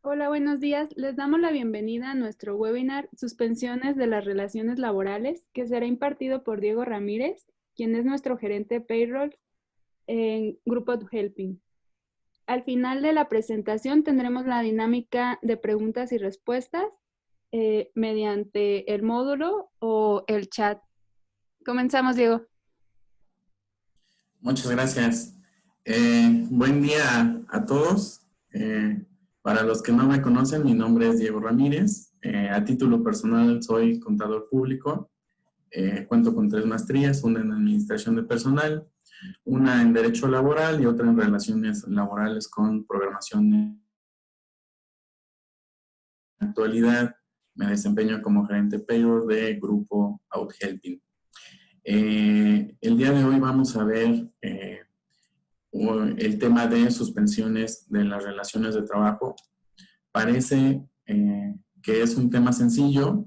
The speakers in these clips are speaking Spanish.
Hola, buenos días. Les damos la bienvenida a nuestro webinar Suspensiones de las Relaciones Laborales, que será impartido por Diego Ramírez, quien es nuestro gerente de payroll en Grupo Helping. Al final de la presentación tendremos la dinámica de preguntas y respuestas mediante el módulo o el chat. Comenzamos, Diego. Muchas gracias. Buen día a todos. Para los que no me conocen, mi nombre es Diego Ramírez. A título personal soy contador público. Cuento con 3 maestrías, una en Administración de Personal, una en Derecho Laboral y otra en Relaciones Laborales con Programación. En la actualidad me desempeño como gerente payroll de Grupo OutHelping. El día de hoy vamos a ver el tema de suspensiones de las relaciones de trabajo. Parece que es un tema sencillo,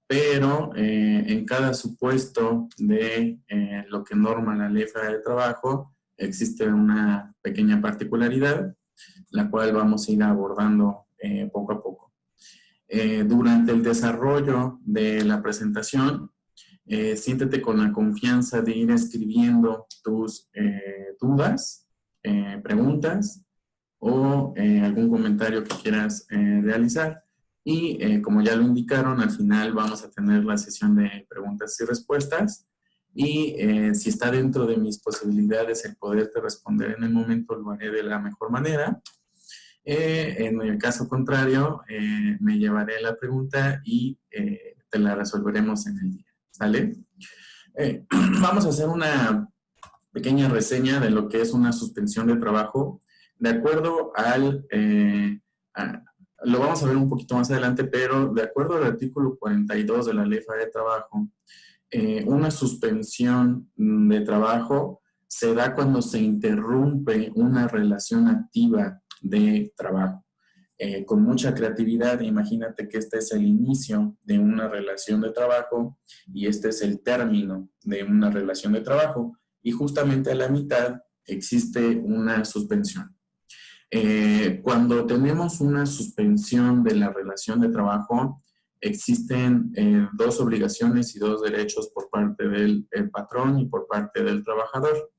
pero en cada supuesto de lo que norma la Ley Federal de Trabajo existe una pequeña particularidad, la cual vamos a ir abordando poco a poco. Durante el desarrollo de la presentación, siéntete con la confianza de ir escribiendo tus dudas, preguntas o algún comentario que quieras realizar. Y como ya lo indicaron, al final vamos a tener la sesión de preguntas y respuestas. Y si está dentro de mis posibilidades el poderte responder en el momento, lo haré de la mejor manera. En el caso contrario, me llevaré la pregunta y te la resolveremos en el día. ¿Sale? Vamos a hacer una pequeña reseña de lo que es una suspensión de trabajo. De acuerdo lo vamos a ver un poquito más adelante, pero de acuerdo al artículo 42 de la Ley Federal de Trabajo, una suspensión de trabajo se da cuando se interrumpe una relación activa de trabajo. Con mucha creatividad, imagínate que este es el inicio de una relación de trabajo y este es el término de una relación de trabajo, y justamente a la mitad existe una suspensión. Cuando tenemos una suspensión de la relación de trabajo, existen 2 obligaciones y 2 derechos por parte del patrón y por parte del trabajador.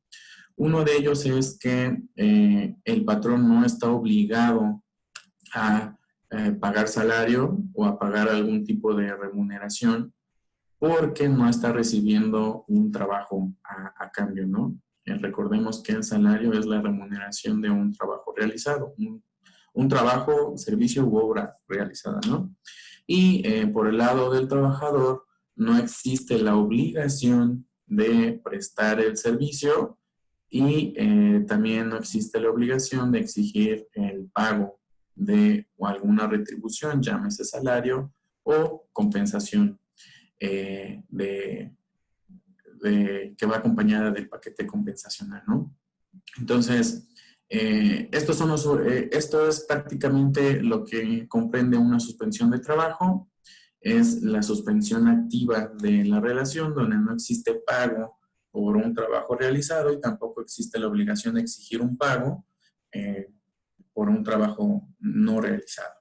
Uno de ellos es que el patrón no está obligado a pagar salario o a pagar algún tipo de remuneración porque no está recibiendo un trabajo a cambio, ¿no? Recordemos que el salario es la remuneración de un trabajo realizado, un trabajo, servicio u obra realizada, ¿no? Y por el lado del trabajador, no existe la obligación de prestar el servicio y también no existe la obligación de exigir el pago de alguna retribución, llámese salario o compensación que va acompañada del paquete compensacional, ¿no? Entonces, esto es prácticamente lo que comprende una suspensión de trabajo. Es la suspensión activa de la relación, donde no existe pago por un trabajo realizado y tampoco existe la obligación de exigir un pago por un trabajo no realizado.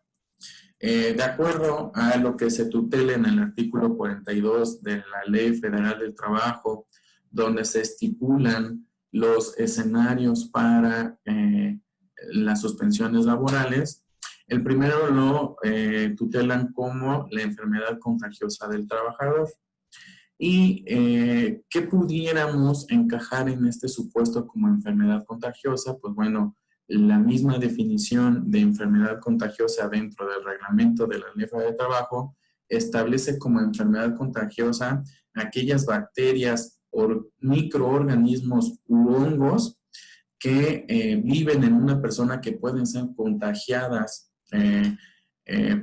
De acuerdo a lo que se tutela en el artículo 42 de la Ley Federal del Trabajo, donde se estipulan los escenarios para las suspensiones laborales, el primero lo tutelan como la enfermedad contagiosa del trabajador. ¿Y qué pudiéramos encajar en este supuesto como enfermedad contagiosa? Pues bueno, la misma definición de enfermedad contagiosa dentro del reglamento de la Ley Federal de Trabajo establece como enfermedad contagiosa aquellas bacterias o microorganismos u hongos que viven en una persona, que pueden ser contagiadas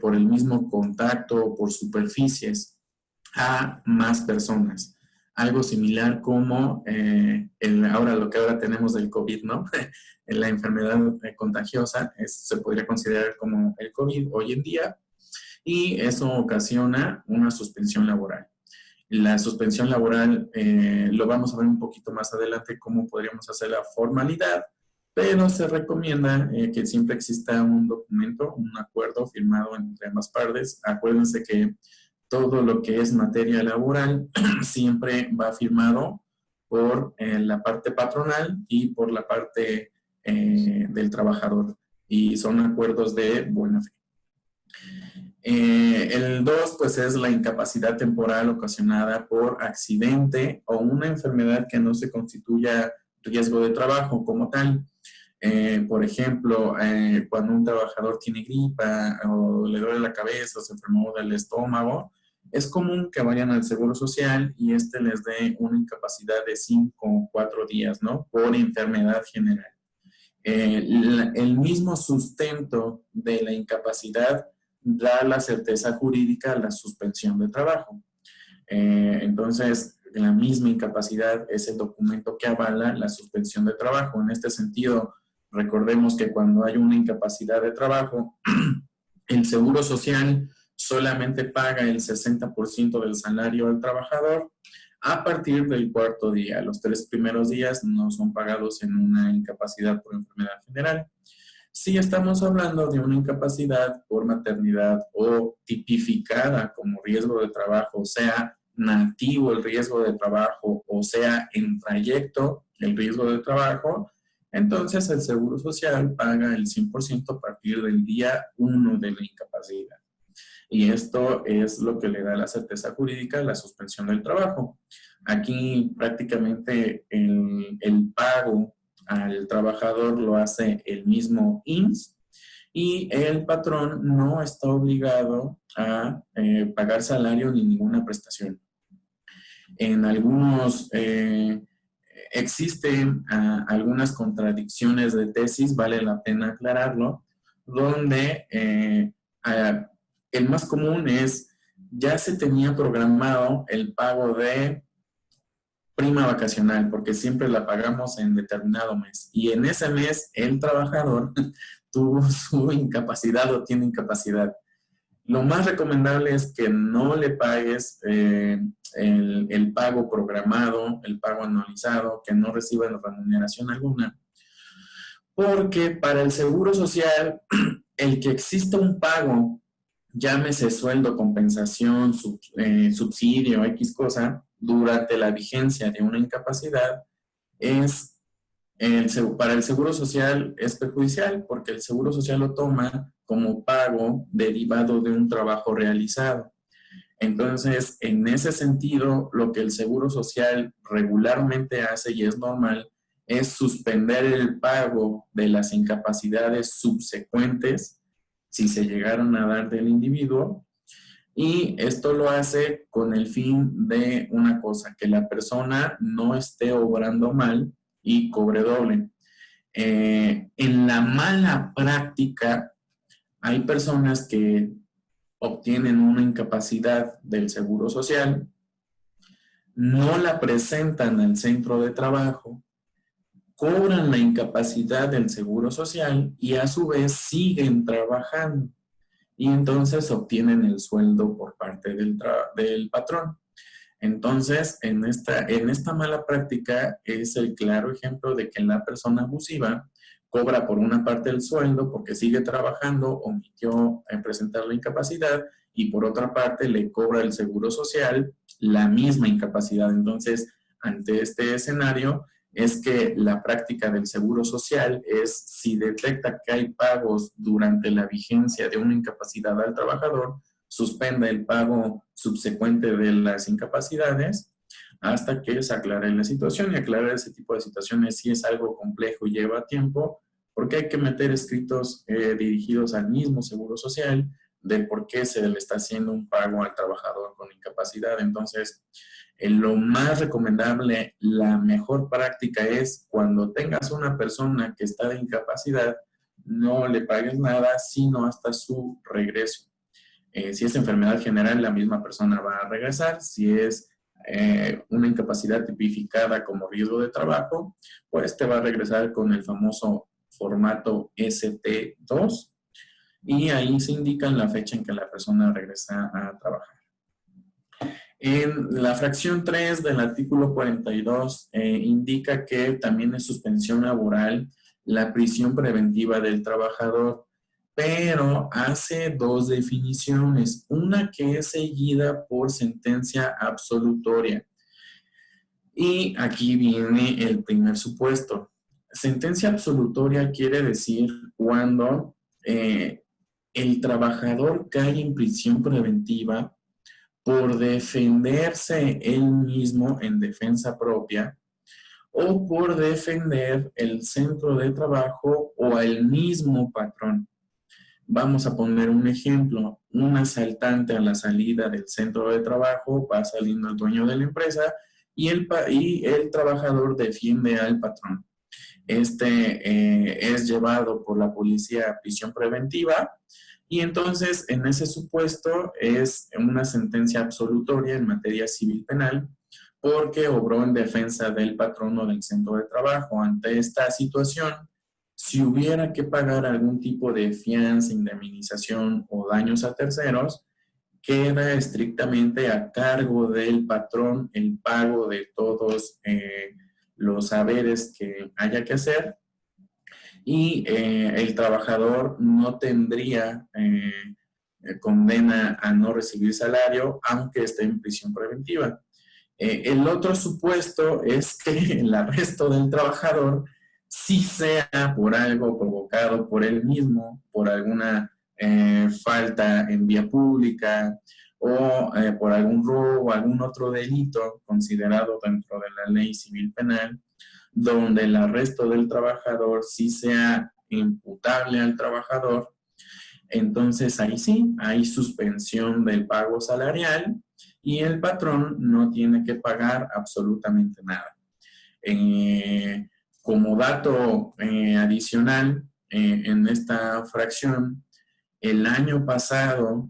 por el mismo contacto o por superficies a más personas. Algo similar como lo que ahora tenemos del COVID, ¿no? La enfermedad contagiosa se podría considerar como el COVID hoy en día, y eso ocasiona una suspensión laboral. La suspensión laboral lo vamos a ver un poquito más adelante cómo podríamos hacer la formalidad, pero se recomienda que siempre exista un documento, un acuerdo firmado entre ambas partes. Acuérdense que todo lo que es materia laboral siempre va firmado por la parte patronal y por la parte del trabajador, y son acuerdos de buena fe. El 2, pues, es la incapacidad temporal ocasionada por accidente o una enfermedad que no se constituya riesgo de trabajo como tal. Por ejemplo, cuando un trabajador tiene gripa o le duele la cabeza o se enfermó del estómago, es común que vayan al Seguro Social y les dé una incapacidad de 5 o 4 días, ¿no? Por enfermedad general. El mismo sustento de la incapacidad da la certeza jurídica a la suspensión de trabajo. Entonces, la misma incapacidad es el documento que avala la suspensión de trabajo. En este sentido, recordemos que cuando hay una incapacidad de trabajo, el Seguro Social solamente paga el 60% del salario al trabajador a partir del 4.º día. Los 3 primeros días no son pagados en una incapacidad por enfermedad general. Si estamos hablando de una incapacidad por maternidad o tipificada como riesgo de trabajo, o sea, nativo el riesgo de trabajo, o sea, en trayecto el riesgo de trabajo, entonces el Seguro Social paga el 100% a partir del día 1 de la incapacidad. Y esto es lo que le da la certeza jurídica a la suspensión del trabajo. Aquí prácticamente el pago al trabajador lo hace el mismo IMSS y el patrón no está obligado a pagar salario ni ninguna prestación. En algunos existen algunas contradicciones de tesis, vale la pena aclararlo, donde el más común es, ya se tenía programado el pago de prima vacacional, porque siempre la pagamos en determinado mes, y en ese mes el trabajador tuvo su incapacidad o tiene incapacidad. Lo más recomendable es que no le pagues el pago programado, el pago anualizado, que no reciba remuneración alguna, porque para el Seguro Social, el que exista un pago, llámese sueldo, compensación, subsidio, X cosa, durante la vigencia de una incapacidad, para el Seguro Social es perjudicial, porque el Seguro Social lo toma como pago derivado de un trabajo realizado. Entonces, en ese sentido, lo que el Seguro Social regularmente hace, y es normal, es suspender el pago de las incapacidades subsecuentes, si se llegaron a dar del individuo, y esto lo hace con el fin de una cosa, que la persona no esté obrando mal y cobre doble. En la mala práctica, hay personas que obtienen una incapacidad del Seguro Social, no la presentan al centro de trabajo, cobran la incapacidad del Seguro Social y a su vez siguen trabajando, y entonces obtienen el sueldo por parte del patrón. Entonces, en esta mala práctica es el claro ejemplo de que la persona abusiva cobra por una parte el sueldo porque sigue trabajando, omitió presentar la incapacidad, y por otra parte le cobra el Seguro Social la misma incapacidad. Entonces, ante este escenario, es que la práctica del Seguro Social es, si detecta que hay pagos durante la vigencia de una incapacidad al trabajador, suspenda el pago subsecuente de las incapacidades hasta que se aclare la situación. Y aclarar ese tipo de situaciones sí es algo complejo y lleva tiempo, porque hay que meter escritos dirigidos al mismo Seguro Social de por qué se le está haciendo un pago al trabajador con incapacidad. Entonces, lo más recomendable, la mejor práctica es, cuando tengas una persona que está de incapacidad, no le pagues nada, sino hasta su regreso. Si es enfermedad general, la misma persona va a regresar. Si es una incapacidad tipificada como riesgo de trabajo, pues te va a regresar con el famoso formato ST2, y ahí se indica la fecha en que la persona regresa a trabajar. En la fracción 3 del artículo 42 indica que también es suspensión laboral la prisión preventiva del trabajador, pero hace dos definiciones, una que es seguida por sentencia absolutoria. Y aquí viene el primer supuesto. Sentencia absolutoria quiere decir cuando el trabajador cae en prisión preventiva por defenderse él mismo en defensa propia o por defender el centro de trabajo o al mismo patrón. Vamos a poner un ejemplo. Un asaltante a la salida del centro de trabajo, va saliendo el dueño de la empresa y el trabajador defiende al patrón. Es llevado por la policía a prisión preventiva y entonces en ese supuesto es una sentencia absolutoria en materia civil penal porque obró en defensa del patrón o del centro de trabajo. Ante esta situación, si hubiera que pagar algún tipo de fianza, indemnización o daños a terceros, queda estrictamente a cargo del patrón el pago de todos los haberes que haya que hacer y el trabajador no tendría condena a no recibir salario aunque esté en prisión preventiva. El otro supuesto es que el arresto del trabajador sí sea por algo provocado por él mismo, por alguna falta en vía pública o por algún robo o algún otro delito considerado dentro de la ley civil penal, donde el arresto del trabajador sí sea imputable al trabajador. Entonces ahí sí, hay suspensión del pago salarial y el patrón no tiene que pagar absolutamente nada. Como dato adicional, en esta fracción, el año pasado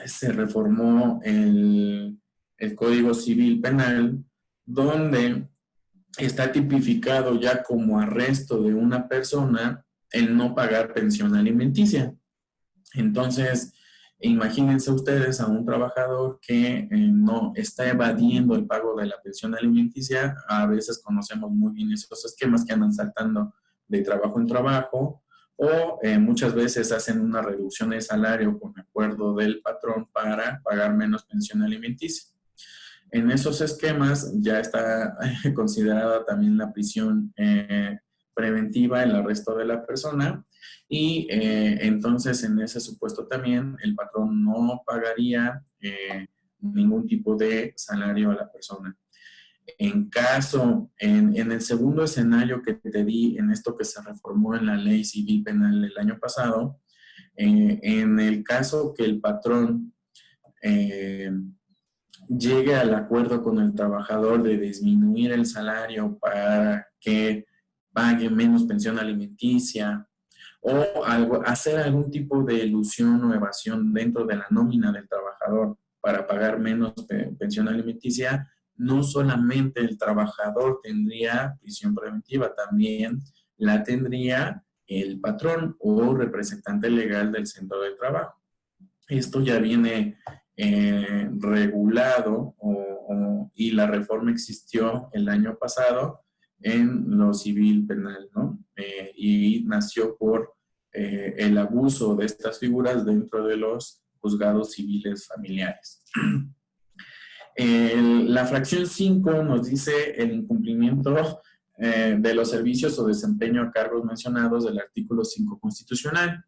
se reformó el Código Civil Penal, donde está tipificado ya como arresto de una persona el no pagar pensión alimenticia. Entonces, imagínense ustedes a un trabajador que no está evadiendo el pago de la pensión alimenticia. A veces conocemos muy bien esos esquemas que andan saltando de trabajo en trabajo o muchas veces hacen una reducción de salario con acuerdo del patrón para pagar menos pensión alimenticia. En esos esquemas ya está considerada también la prisión preventiva, el arresto de la persona y entonces en ese supuesto también el patrón no pagaría ningún tipo de salario a la persona. En el segundo escenario que te di en esto que se reformó en la ley civil penal el año pasado, en el caso que el patrón llegue al acuerdo con el trabajador de disminuir el salario para que pague menos pensión alimenticia o hacer algún tipo de elusión o evasión dentro de la nómina del trabajador para pagar menos pensión alimenticia, no solamente el trabajador tendría prisión preventiva, también la tendría el patrón o representante legal del centro de trabajo. Esto ya viene regulado y la reforma existió el año pasado en lo civil penal, ¿no? Y nació por el abuso de estas figuras dentro de los juzgados civiles familiares. La fracción 5 nos dice el incumplimiento de los servicios o desempeño a cargos mencionados del artículo 5 constitucional.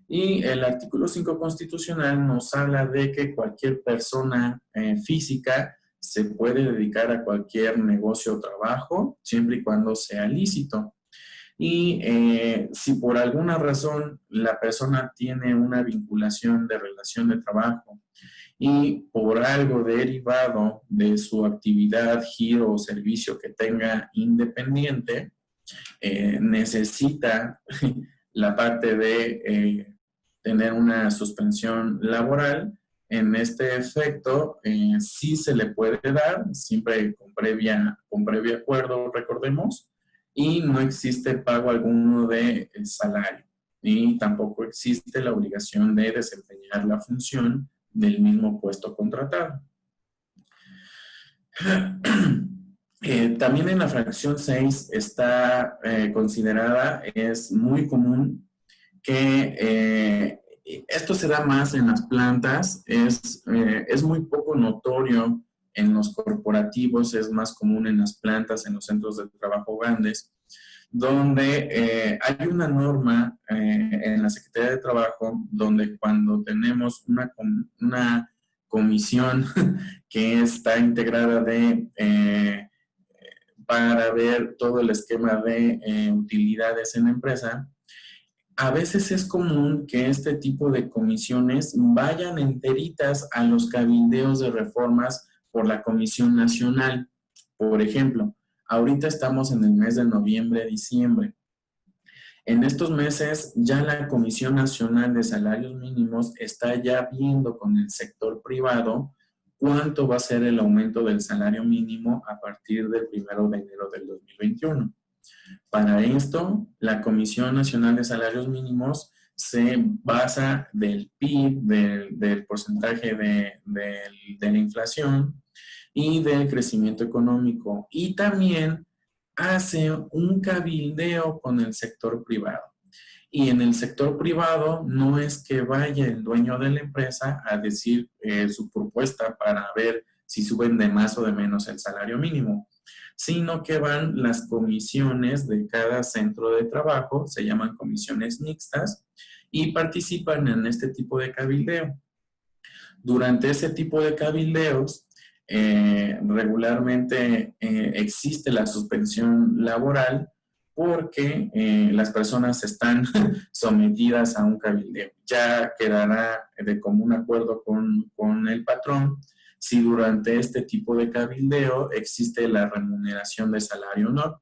Y el artículo 5 constitucional nos habla de que cualquier persona física se puede dedicar a cualquier negocio o trabajo siempre y cuando sea lícito. Y si por alguna razón la persona tiene una vinculación de relación de trabajo y por algo derivado de su actividad, giro o servicio que tenga independiente, necesita la parte de tener una suspensión laboral, en este efecto sí se le puede dar, siempre con previo acuerdo, recordemos, y no existe pago alguno de salario, y tampoco existe la obligación de desempeñar la función del mismo puesto contratado. También en la fracción 6 está considerada, es muy común que esto se da más en las plantas, es muy poco notorio en los corporativos, es más común en las plantas, en los centros de trabajo grandes, donde hay una norma en la Secretaría de Trabajo donde cuando tenemos una comisión que está integrada para ver todo el esquema de utilidades en la empresa, a veces es común que este tipo de comisiones vayan enteritas a los cabildeos de reformas por la Comisión Nacional. Por ejemplo, ahorita estamos en el mes de noviembre, diciembre. En estos meses ya la Comisión Nacional de Salarios Mínimos está ya viendo con el sector privado cuánto va a ser el aumento del salario mínimo a partir del 1 de enero del 2021. Para esto, la Comisión Nacional de Salarios Mínimos se basa del PIB, del porcentaje de la inflación y del crecimiento económico. Y también hace un cabildeo con el sector privado. Y en el sector privado no es que vaya el dueño de la empresa a decir su propuesta para ver si suben de más o de menos el salario mínimo, sino que van las comisiones de cada centro de trabajo, se llaman comisiones mixtas, y participan en este tipo de cabildeo. Durante ese tipo de cabildeos, regularmente existe la suspensión laboral porque las personas están sometidas a un cabildeo. Ya quedará de común acuerdo con el patrón si durante este tipo de cabildeo existe la remuneración de salario o no.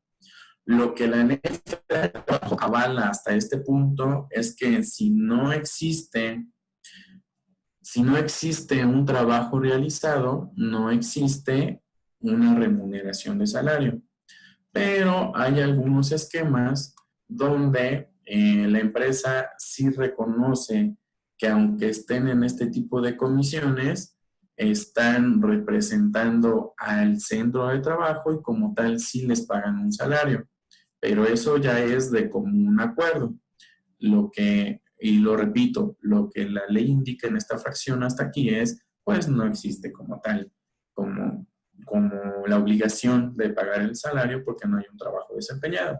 Lo que la ley de trabajo avala hasta este punto es que si no existe un trabajo realizado, no existe una remuneración de salario. Pero hay algunos esquemas donde la empresa sí reconoce que aunque estén en este tipo de comisiones, están representando al centro de trabajo y como tal sí les pagan un salario. Pero eso ya es de común acuerdo. Y lo repito, lo que la ley indica en esta fracción hasta aquí es, pues no existe como tal, como la obligación de pagar el salario porque no hay un trabajo desempeñado.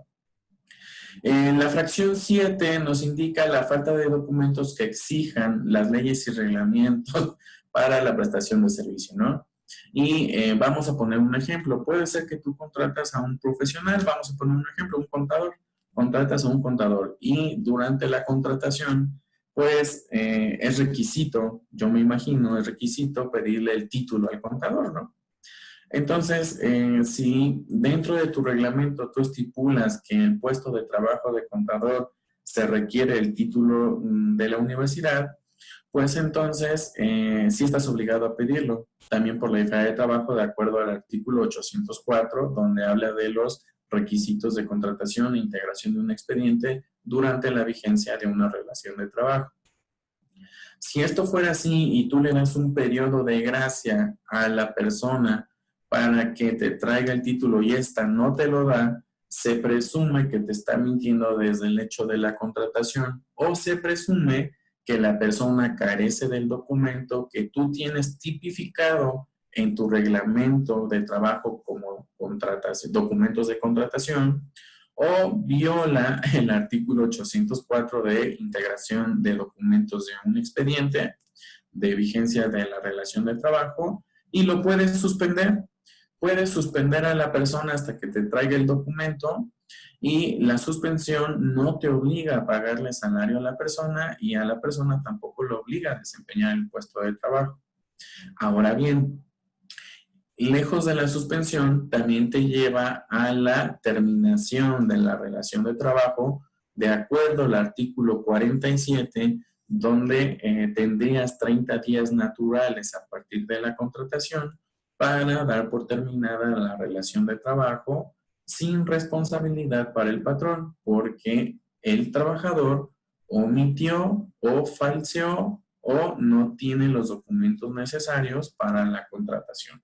En la fracción 7 nos indica la falta de documentos que exijan las leyes y reglamentos para la prestación de servicio, ¿no? Y vamos a poner un ejemplo. Puede ser que tú contratas a un profesional, vamos a poner un ejemplo, un contador. Contratas a un contador y durante la contratación, pues es requisito, yo me imagino, es requisito pedirle el título al contador, ¿no? Entonces, si dentro de tu reglamento tú estipulas que en el puesto de trabajo de contador se requiere el título de la universidad, pues entonces sí estás obligado a pedirlo. También por la ley de trabajo, de acuerdo al artículo 804, donde habla de los requisitos de contratación e integración de un expediente durante la vigencia de una relación de trabajo. Si esto fuera así y tú le das un periodo de gracia a la persona para que te traiga el título y esta no te lo da, se presume que te está mintiendo desde el hecho de la contratación o se presume que la persona carece del documento que tú tienes tipificado en tu reglamento de trabajo como documentos de contratación o viola el artículo 804 de integración de documentos de un expediente de vigencia de la relación de trabajo y lo puedes suspender. Puedes suspender a la persona hasta que te traiga el documento y la suspensión no te obliga a pagarle salario a la persona y a la persona tampoco lo obliga a desempeñar el puesto de trabajo. Ahora bien, lejos de la suspensión, también te lleva a la terminación de la relación de trabajo de acuerdo al artículo 47, donde tendrías 30 días naturales a partir de la contratación para dar por terminada la relación de trabajo sin responsabilidad para el patrón, porque el trabajador omitió o falseó o no tiene los documentos necesarios para la contratación.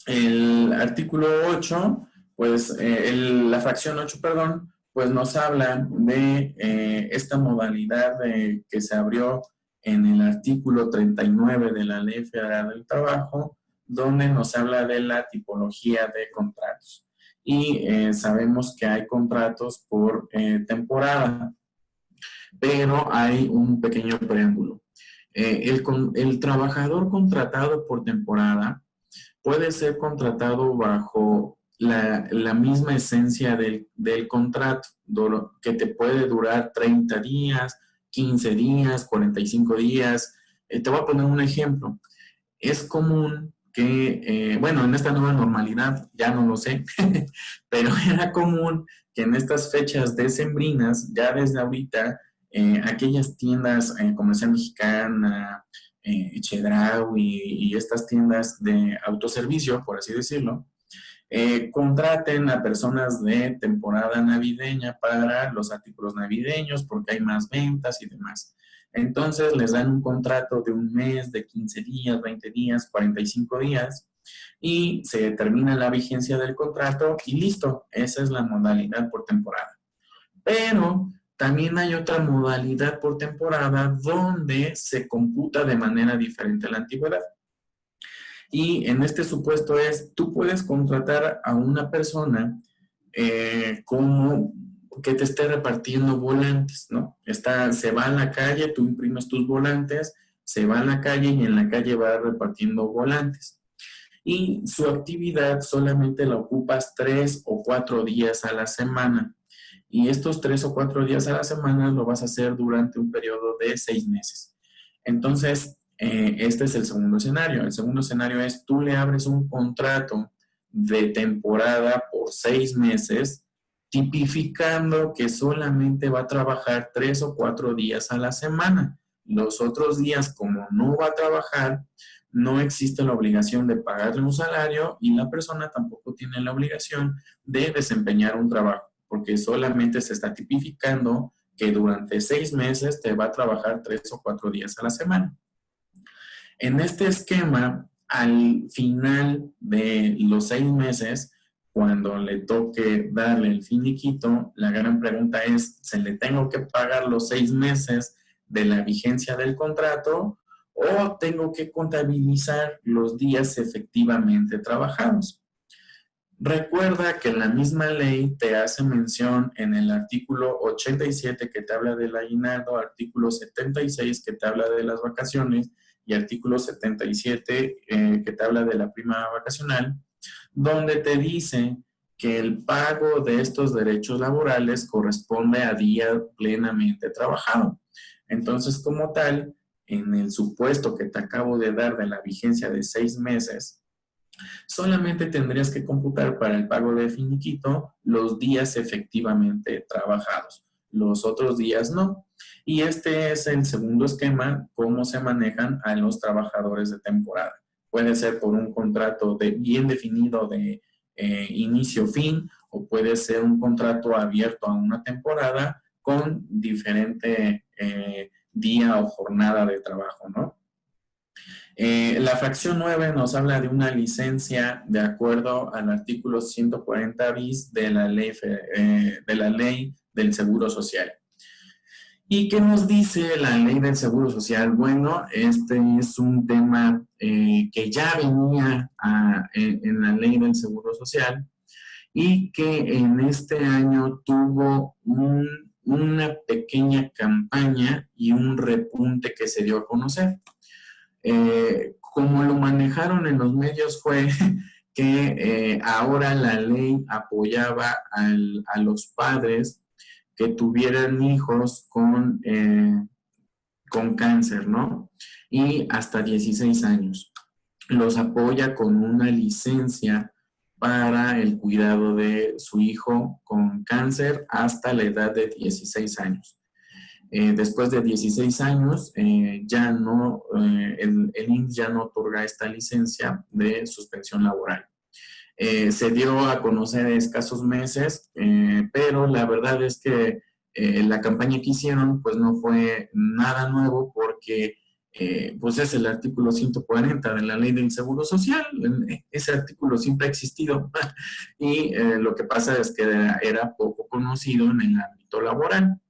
El artículo 8, pues la fracción 8, perdón, pues nos habla de esta modalidad que se abrió en el artículo 39 de la Ley Federal del Trabajo, donde nos habla de la tipología de contratos. Y sabemos que hay contratos por temporada, pero hay un pequeño preámbulo. El trabajador contratado por temporada puede ser contratado bajo la misma esencia del contrato, que te puede durar 30 días, 15 días, 45 días. Te voy a poner un ejemplo. Es común que, bueno, en esta nueva normalidad, ya no lo sé, pero era común que en estas fechas decembrinas, ya desde ahorita, aquellas tiendas comercial mexicana, Chedraui y estas tiendas de autoservicio, por así decirlo, contraten a personas de temporada navideña para los artículos navideños porque hay más ventas y demás. Entonces les dan un contrato de un mes, de 15 días, 20 días, 45 días y se determina la vigencia del contrato y listo, esa es la modalidad por temporada. Pero también hay otra modalidad por temporada donde se computa de manera diferente la antigüedad. Y en este supuesto es, tú puedes contratar a una persona como que te esté repartiendo volantes, ¿no? Se va a la calle, tú imprimes tus volantes, se va a la calle y en la calle va repartiendo volantes. Y su actividad solamente la ocupas 3 o 4 días a la semana. Y estos 3 o 4 días a la semana lo vas a hacer durante un periodo de 6 meses. Entonces, este es el segundo escenario. El segundo escenario es tú le abres un contrato de temporada por 6 meses, tipificando que solamente va a trabajar 3 o 4 días a la semana. Los otros días, como no va a trabajar, no existe la obligación de pagarle un salario y la persona tampoco tiene la obligación de desempeñar un trabajo, porque solamente se está tipificando que durante 6 meses te va a trabajar 3 o 4 días a la semana. En este esquema, al final de los 6 meses, cuando le toque darle el finiquito, la gran pregunta es, ¿se le tengo que pagar los 6 meses de la vigencia del contrato o tengo que contabilizar los días efectivamente trabajados? Recuerda que la misma ley te hace mención en el artículo 87 que te habla del aguinaldo, artículo 76 que te habla de las vacaciones y artículo 77 que te habla de la prima vacacional, donde te dice que el pago de estos derechos laborales corresponde a día plenamente trabajado. Entonces, como tal, en el supuesto que te acabo de dar de la vigencia de 6 meses, solamente tendrías que computar para el pago de finiquito los días efectivamente trabajados. Los otros días no. Y este es el segundo esquema, cómo se manejan a los trabajadores de temporada. Puede ser por un contrato bien definido de inicio-fin o puede ser un contrato abierto a una temporada con diferente día o jornada de trabajo, ¿no? La fracción 9 nos habla de una licencia de acuerdo al artículo 140 bis de la ley del Seguro Social. ¿Y qué nos dice la ley del Seguro Social? Bueno, este es un tema que ya venía en la ley del Seguro Social y que en este año tuvo una pequeña campaña y un repunte que se dio a conocer. Como lo manejaron en los medios fue que ahora la ley apoyaba a los padres que tuvieran hijos con cáncer, ¿no? Y hasta 16 años. Los apoya con una licencia para el cuidado de su hijo con cáncer hasta la edad de 16 años. Después de 16 años, ya no, el IMSS ya no otorga esta licencia de suspensión laboral. Se dio a conocer escasos meses, pero la verdad es que la campaña que hicieron pues no fue nada nuevo porque pues es el artículo 140 de la Ley del Seguro Social. Ese artículo siempre ha existido y lo que pasa es que era poco conocido en el ámbito laboral.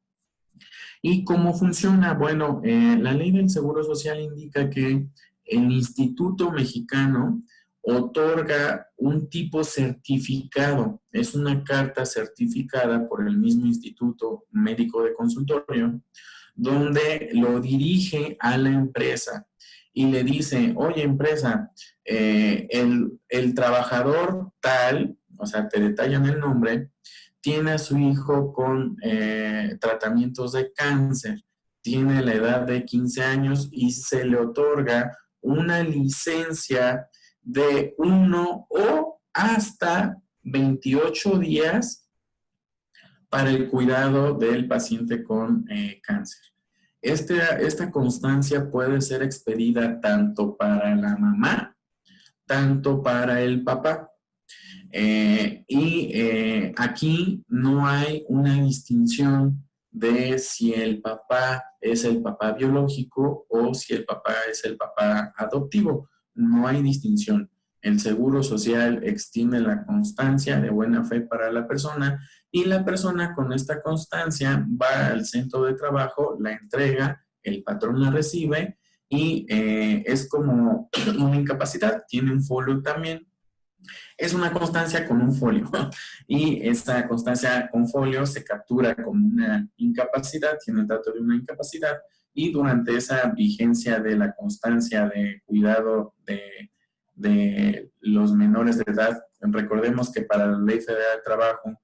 ¿Y cómo funciona? Bueno, la Ley del Seguro Social indica que el Instituto Mexicano otorga un tipo certificado, es una carta certificada por el mismo Instituto Médico de Consultorio, donde lo dirige a la empresa y le dice, oye empresa, el trabajador tal, o sea, te detallan el nombre, tiene a su hijo con tratamientos de cáncer, tiene la edad de 15 años y se le otorga una licencia de 1 o hasta 28 días para el cuidado del paciente con cáncer. Esta constancia puede ser expedida tanto para la mamá, tanto para el papá. Aquí no hay una distinción de si el papá es el papá biológico o si el papá es el papá adoptivo. No hay distinción. El Seguro Social extiende la constancia de buena fe para la persona y la persona con esta constancia va al centro de trabajo, la entrega, el patrón la recibe y es como una incapacidad. Tiene un folio también. Es una constancia con un folio y esta constancia con folio se captura como una incapacidad, tiene el dato de una incapacidad y durante esa vigencia de la constancia de cuidado de los menores de edad, recordemos que para la Ley Federal del Trabajo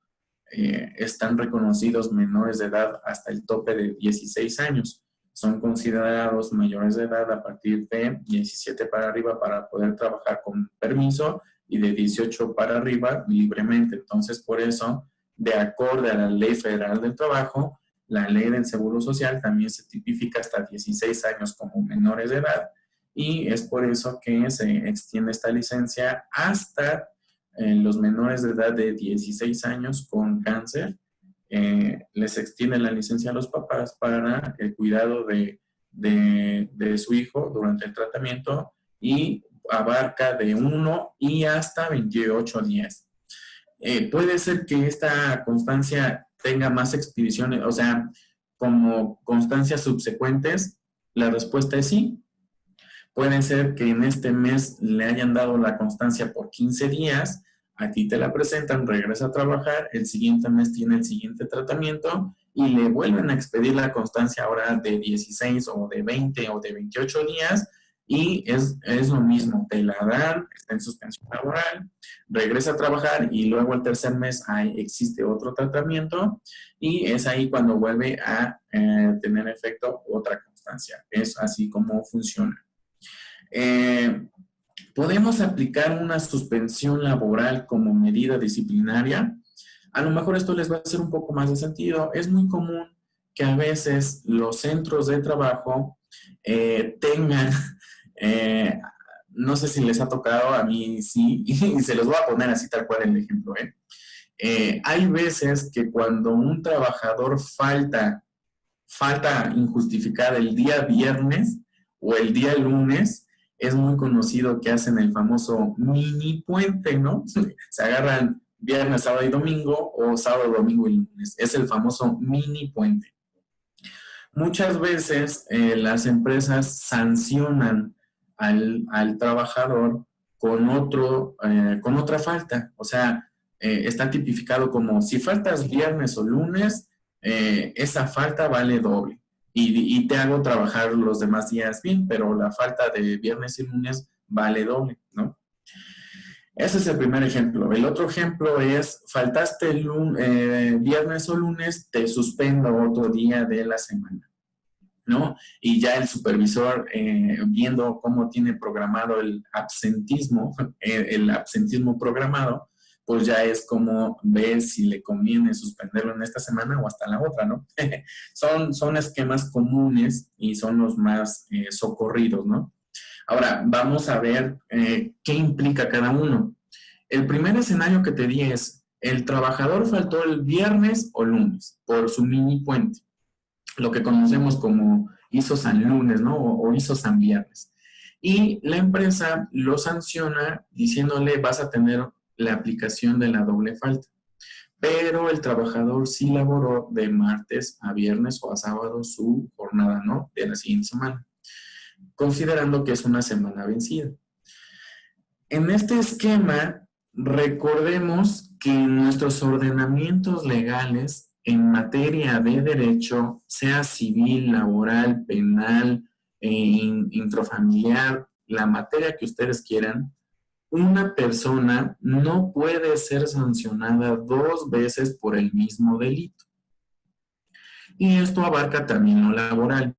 están reconocidos menores de edad hasta el tope de 16 años. Son considerados mayores de edad a partir de 17 para arriba para poder trabajar con permiso y de 18 para arriba libremente. Entonces, por eso, de acuerdo a la Ley Federal del Trabajo, la Ley del Seguro Social también se tipifica hasta 16 años como menores de edad y es por eso que se extiende esta licencia hasta los menores de edad de 16 años con cáncer. Les extienden la licencia a los papás para el cuidado de su hijo durante el tratamiento y abarca de 1 y hasta 28 días. Puede ser que esta constancia tenga más expediciones, o sea, como constancias subsecuentes. La respuesta es sí. Puede ser que en este mes le hayan dado la constancia por 15 días, a ti te la presentan, regresa a trabajar, el siguiente mes tiene el siguiente tratamiento y le vuelven a expedir la constancia ahora de 16 o de 20 o de 28 días y es lo mismo, te la dan, está en suspensión laboral, regresa a trabajar y luego el tercer mes existe otro tratamiento y es ahí cuando vuelve a tener efecto otra constancia. Es así como funciona. ¿Podemos aplicar una suspensión laboral como medida disciplinaria? A lo mejor esto les va a hacer un poco más de sentido. Es muy común que a veces los centros de trabajo tengan, no sé si les ha tocado, a mí sí, y se los voy a poner así tal cual el ejemplo. Hay veces que cuando un trabajador falta injustificada el día viernes o el día lunes, es muy conocido que hacen el famoso mini puente, ¿no? Se agarran viernes, sábado y domingo o sábado, domingo y lunes. Es el famoso mini puente. Muchas veces las empresas sancionan al trabajador con otra falta. O sea, está tipificado como si faltas viernes o lunes, esa falta vale doble. Y te hago trabajar los demás días bien, pero la falta de viernes y lunes vale doble, ¿no? Ese es el primer ejemplo. El otro ejemplo es, faltaste viernes o lunes, te suspendo otro día de la semana, ¿no? Y ya el supervisor, viendo cómo tiene programado el absentismo programado, pues ya es como ver si le conviene suspenderlo en esta semana o hasta la otra, ¿no? Son esquemas comunes y son los más socorridos, ¿no? Ahora, vamos a ver qué implica cada uno. El primer escenario que te di es, el trabajador faltó el viernes o lunes por su mini puente, lo que conocemos como hizo San Lunes, ¿no? O hizo San Viernes. Y la empresa lo sanciona diciéndole vas a tener la aplicación de la doble falta. Pero el trabajador sí laboró de martes a viernes o a sábado su jornada, ¿no? De la siguiente semana, considerando que es una semana vencida. En este esquema, recordemos que nuestros ordenamientos legales en materia de derecho, sea civil, laboral, penal, intrafamiliar, la materia que ustedes quieran, una persona no puede ser sancionada 2 veces por el mismo delito. Y esto abarca también lo laboral.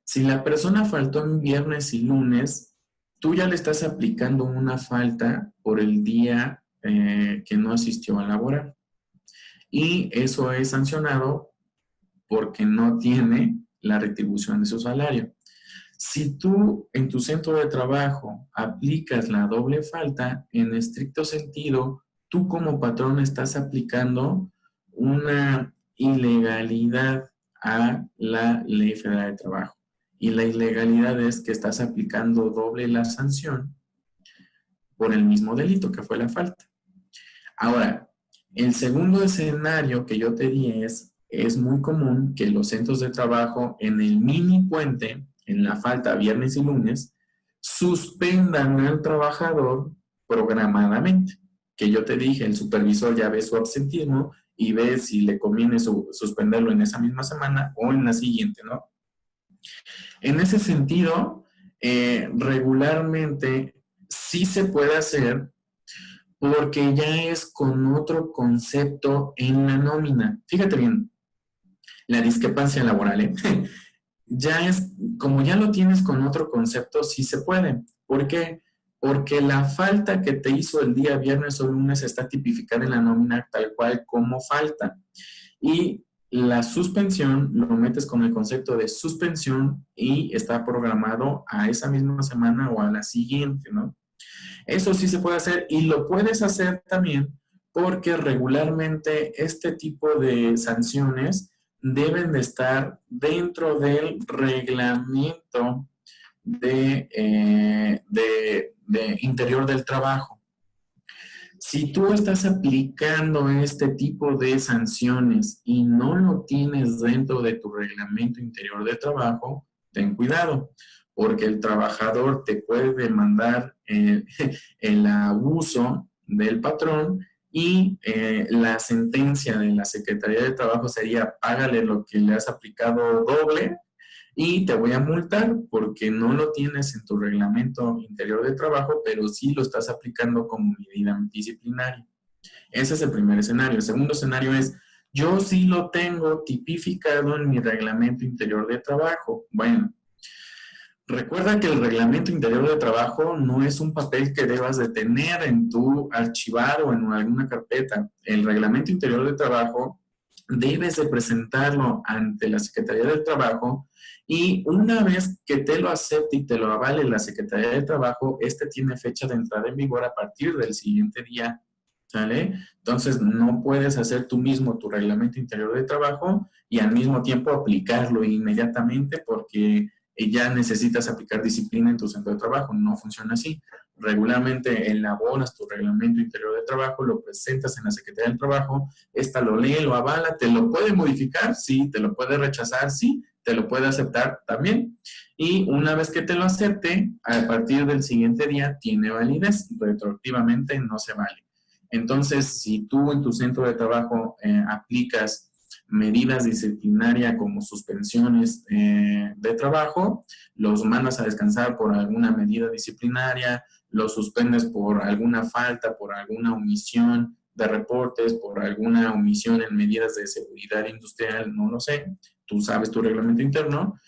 Si la persona faltó en viernes y lunes, tú ya le estás aplicando una falta por el día que no asistió a laborar. Y eso es sancionado porque no tiene la retribución de su salario. Si tú en tu centro de trabajo aplicas la doble falta, en estricto sentido, tú como patrón estás aplicando una ilegalidad a la Ley Federal de Trabajo. Y la ilegalidad es que estás aplicando doble la sanción por el mismo delito que fue la falta. Ahora, el segundo escenario que yo te di es muy común que los centros de trabajo en el mini puente, en la falta viernes y lunes, suspendan al trabajador programadamente. Que yo te dije, el supervisor ya ve su absentismo y ve si le conviene suspenderlo en esa misma semana o en la siguiente, ¿no? En ese sentido, regularmente sí se puede hacer porque ya es con otro concepto en la nómina. Fíjate bien, la discrepancia laboral, ¿eh? Ya es, como ya lo tienes con otro concepto, sí se puede. ¿Por qué? Porque la falta que te hizo el día viernes o lunes está tipificada en la nómina tal cual como falta. Y la suspensión lo metes con el concepto de suspensión y está programado a esa misma semana o a la siguiente, ¿no? Eso sí se puede hacer y lo puedes hacer también porque regularmente este tipo de sanciones deben de estar dentro del reglamento de interior del trabajo. Si tú estás aplicando este tipo de sanciones y no lo tienes dentro de tu reglamento interior de trabajo, ten cuidado, porque el trabajador te puede demandar el abuso del patrón y la sentencia de la Secretaría de Trabajo sería págale lo que le has aplicado doble y te voy a multar porque no lo tienes en tu reglamento interior de trabajo, pero sí lo estás aplicando como medida disciplinaria. Ese es el primer escenario. El segundo escenario es, yo sí lo tengo tipificado en mi reglamento interior de trabajo. Bueno, recuerda que el reglamento interior de trabajo no es un papel que debas de tener en tu archivar o en alguna carpeta. El reglamento interior de trabajo debes de presentarlo ante la Secretaría del Trabajo y una vez que te lo acepte y te lo avale la Secretaría del Trabajo, este tiene fecha de entrada en vigor a partir del siguiente día, ¿sale? Entonces, no puedes hacer tú mismo tu reglamento interior de trabajo y al mismo tiempo aplicarlo inmediatamente porque ya necesitas aplicar disciplina en tu centro de trabajo. No funciona así. Regularmente elaboras tu reglamento interior de trabajo, lo presentas en la Secretaría del Trabajo, esta lo lee, lo avala, te lo puede modificar, sí, te lo puede rechazar, sí, te lo puede aceptar también. Y una vez que te lo acepte, a partir del siguiente día tiene validez, retroactivamente no se vale. Entonces, si tú en tu centro de trabajo aplicas medidas disciplinarias como suspensiones de trabajo, los mandas a descansar por alguna medida disciplinaria, los suspendes por alguna falta, por alguna omisión de reportes, por alguna omisión en medidas de seguridad industrial, no lo sé, tú sabes tu reglamento interno,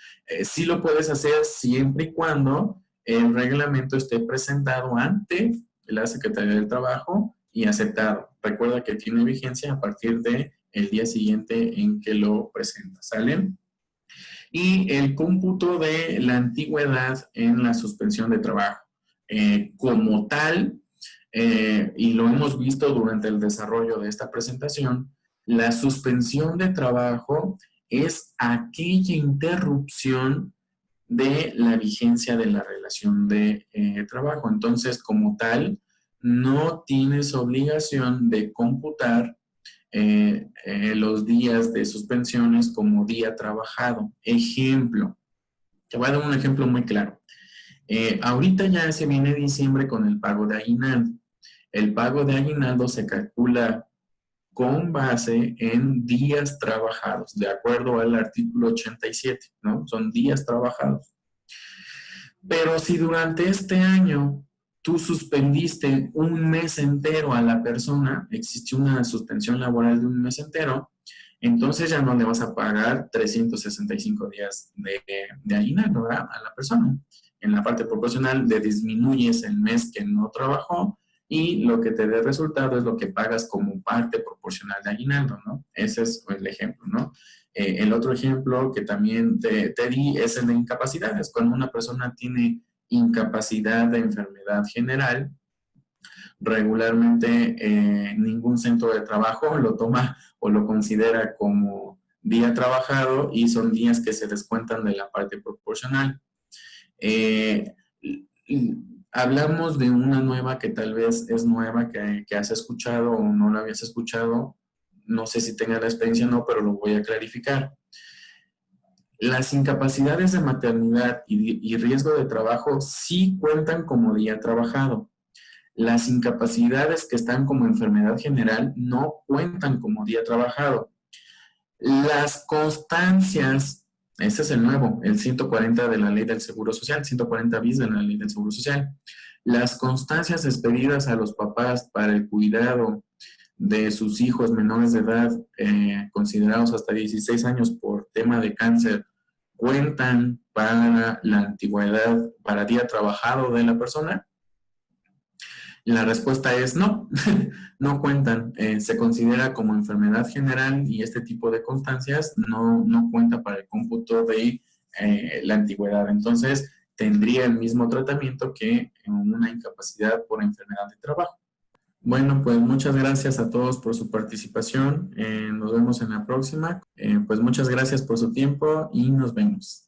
sí lo puedes hacer siempre y cuando el reglamento esté presentado ante la Secretaría del Trabajo y aceptado. Recuerda que tiene vigencia a partir de el día siguiente en que lo presentas, ¿sale? Y el cómputo de la antigüedad en la suspensión de trabajo. Como tal, y lo hemos visto durante el desarrollo de esta presentación, la suspensión de trabajo es aquella interrupción de la vigencia de la relación de trabajo. Entonces, como tal, no tienes obligación de computar los días de suspensiones como día trabajado. Ejemplo, te voy a dar un ejemplo muy claro. Ahorita ya se viene diciembre con el pago de aguinaldo. El pago de aguinaldo se calcula con base en días trabajados, de acuerdo al artículo 87, ¿no? Son días trabajados. Pero si durante este año tú suspendiste un mes entero a la persona, existió una suspensión laboral de un mes entero, entonces ya no le vas a pagar 365 días de aguinaldo, ¿verdad?, a la persona. En la parte proporcional le disminuyes el mes que no trabajó y lo que te dé resultado es lo que pagas como parte proporcional de aguinaldo, ¿no? Ese es el ejemplo, ¿no? El otro ejemplo que también te di es el de incapacidades. Cuando una persona tiene incapacidad de enfermedad general, regularmente ningún centro de trabajo lo toma o lo considera como día trabajado y son días que se descuentan de la parte proporcional. Hablamos de una nueva que tal vez es nueva, que has escuchado o no la habías escuchado. No sé si tengas la experiencia o no, pero lo voy a clarificar. Las incapacidades de maternidad y riesgo de trabajo sí cuentan como día trabajado. Las incapacidades que están como enfermedad general no cuentan como día trabajado. Las constancias, este es el nuevo, el 140 de la Ley del Seguro Social, 140 bis de la Ley del Seguro Social. Las constancias expedidas a los papás para el cuidado de sus hijos menores de edad, considerados hasta 16 años por tema de cáncer, cuentan para la antigüedad, para día trabajado de la persona. La respuesta es no, no cuentan. Se considera como enfermedad general y este tipo de constancias no cuenta para el cómputo de la antigüedad. Entonces, tendría el mismo tratamiento que una incapacidad por enfermedad de trabajo. Bueno, pues muchas gracias a todos por su participación. Nos vemos en la próxima. Pues muchas gracias por su tiempo y nos vemos.